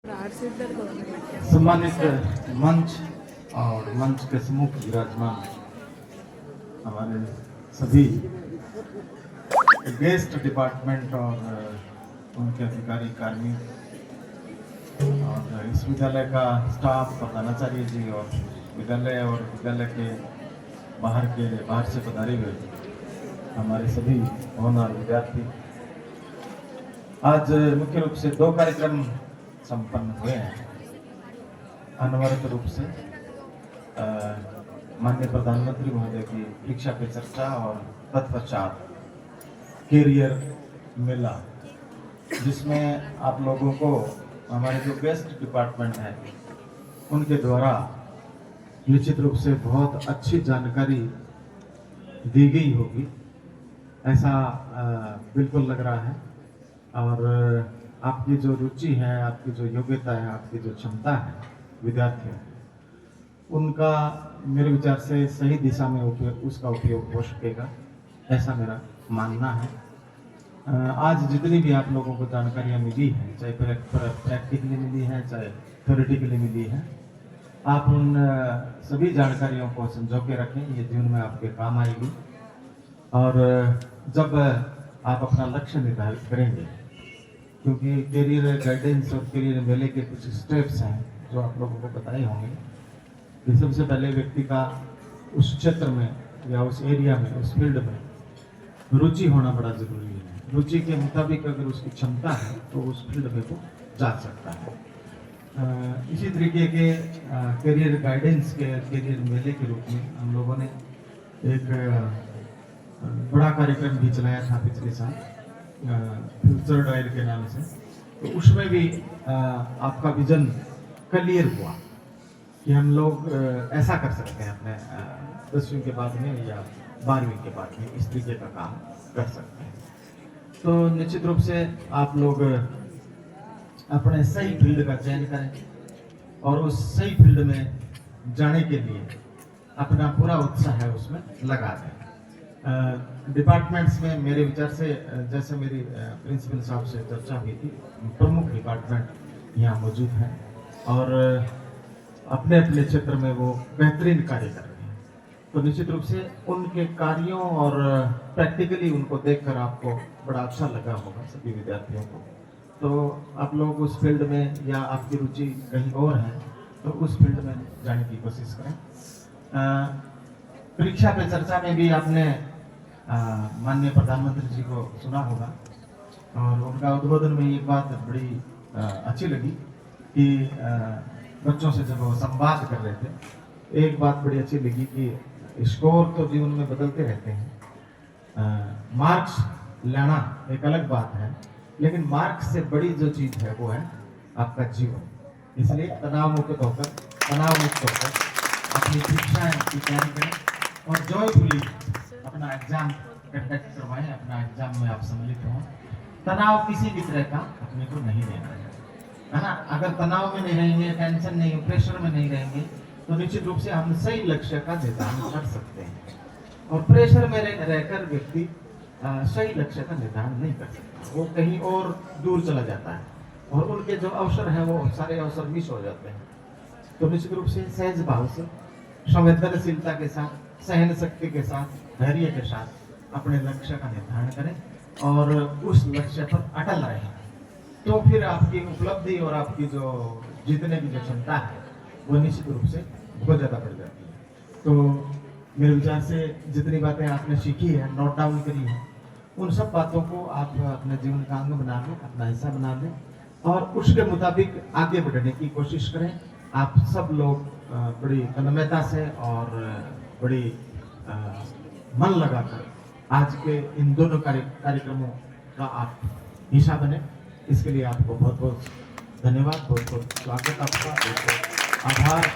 सम्मानित मंच और मंच के सम्मुख विराजमान हमारे सभी गेस्ट डिपार्टमेंट और उनके अधिकारी कार्मिक और इस विद्यालय का स्टाफ प्रधानाचार्य जी और विद्यालय के बाहर से पधारे हुए हमारे सभी होनहार विद्यार्थी, आज मुख्य रूप से दो कार्यक्रम संपन्न हुए हैं। अनवरत रूप से माननीय प्रधानमंत्री महोदय की परीक्षा पे चर्चा और तत्पश्चात कैरियर मेला, जिसमें आप लोगों को हमारे जो गेस्ट डिपार्टमेंट है उनके द्वारा निश्चित रूप से बहुत अच्छी जानकारी दी गई होगी, ऐसा बिल्कुल लग रहा है। और आपकी जो रुचि है, आपकी जो योग्यता है, आपकी जो क्षमता है विद्यार्थियों, उनका मेरे विचार से सही दिशा में उसका उपयोग हो सकेगा, ऐसा मेरा मानना है। आज जितनी भी आप लोगों को जानकारियाँ मिली हैं, चाहे प्रैक्टिकली मिली है चाहे थ्योरेटिकली मिली है, आप उन सभी जानकारियों को संजो के रखें, ये जीवन में आपके काम आएगी। और जब आप अपना लक्ष्य निर्धारित करेंगे, क्योंकि करियर गाइडेंस और करियर मेले के कुछ स्टेप्स हैं जो आप लोगों को बताए होंगे कि सबसे पहले व्यक्ति का उस क्षेत्र में या उस एरिया में, उस फील्ड में रुचि होना बड़ा जरूरी है। रुचि के मुताबिक अगर उसकी क्षमता है तो उस फील्ड में वो जा सकता है। इसी तरीके के करियर गाइडेंस के करियर मेले के रूप में हम लोगों ने एक बड़ा कार्यक्रम भी चलाया था पिछले साल, फ्यूचर डायल के नाम से। तो उसमें भी आपका विजन क्लियर हुआ कि हम लोग ऐसा कर सकते हैं, अपने 10वीं के बाद में या 12वीं के बाद में इस तरीके का काम कर सकते हैं। तो निश्चित रूप से आप लोग अपने सही फील्ड का चयन करें और उस सही फील्ड में जाने के लिए अपना पूरा उत्साह है उसमें लगा दें। डिपार्टमेंट्स में मेरे विचार से, जैसे मेरी प्रिंसिपल साहब से चर्चा हुई थी, प्रमुख डिपार्टमेंट यहाँ मौजूद हैं और अपने अपने क्षेत्र में वो बेहतरीन कार्य कर रहे हैं। तो निश्चित रूप से उनके कार्यों और प्रैक्टिकली उनको देखकर आपको बड़ा अच्छा लगा होगा सभी विद्यार्थियों को। तो आप लोग उस फील्ड में, या आपकी रुचि कहीं और है तो उस फील्ड में जाने की कोशिश करें। परीक्षा पे चर्चा में भी आपने माननीय प्रधानमंत्री जी को सुना होगा और उनका उद्बोधन में एक बात बड़ी अच्छी लगी कि बच्चों से जब वो संवाद कर रहे थे, एक बात बड़ी अच्छी लगी कि स्कोर तो जीवन में बदलते रहते हैं, मार्क्स लाना एक अलग बात है, लेकिन मार्क्स से बड़ी जो चीज़ है वो है आपका जीवन। इसलिए तनाव मुक्त होकर अपनी परीक्षाएं की तैयारी करें और जॉयफुली अपना एग्जाम कंडक्ट करवाएं, अपना एग्जाम में आप सम्मिलित हों। तनाव किसी भी तरह का अपने को नहीं लेना है ना। अगर तनाव में नहीं रहेंगे, टेंशन नहीं, प्रेशर में नहीं रहेंगे, तो निश्चित रूप से हम सही लक्ष्य का निर्धारण कर सकते हैं। और प्रेशर में रहकर व्यक्ति सही लक्ष्य का निर्धारण नहीं कर सकता, वो कहीं और दूर चला जाता है और उनके जो अवसर हैं वो सारे अवसर मिस हो जाते हैं। तो निश्चित रूप से सहज भाव से, संवेदनशीलता के साथ, सहन शक्ति के साथ, धैर्य के साथ अपने लक्ष्य का निर्धारण करें और उस लक्ष्य पर अटल रहें। तो फिर आपकी उपलब्धि और आपकी जो जीतने की जो क्षमता है वो निश्चित रूप से बहुत ज़्यादा बढ़ जाती है। तो मेरे विचार से जितनी बातें आपने सीखी है, नोट डाउन करी है, उन सब बातों को आप अपने जीवन का अंग बना लें, अपना हिस्सा बना लें और उसके मुताबिक आगे बढ़ने की कोशिश करें। आप सब लोग बड़ी तन्मयता से और बड़ी मन लगाकर आज के इन दोनों कार्यक्रमों का आप हिस्सा बने। इसके लिए आपको बहुत बहुत धन्यवाद, बहुत बहुत स्वागत, आपका बहुत बहुत आभार।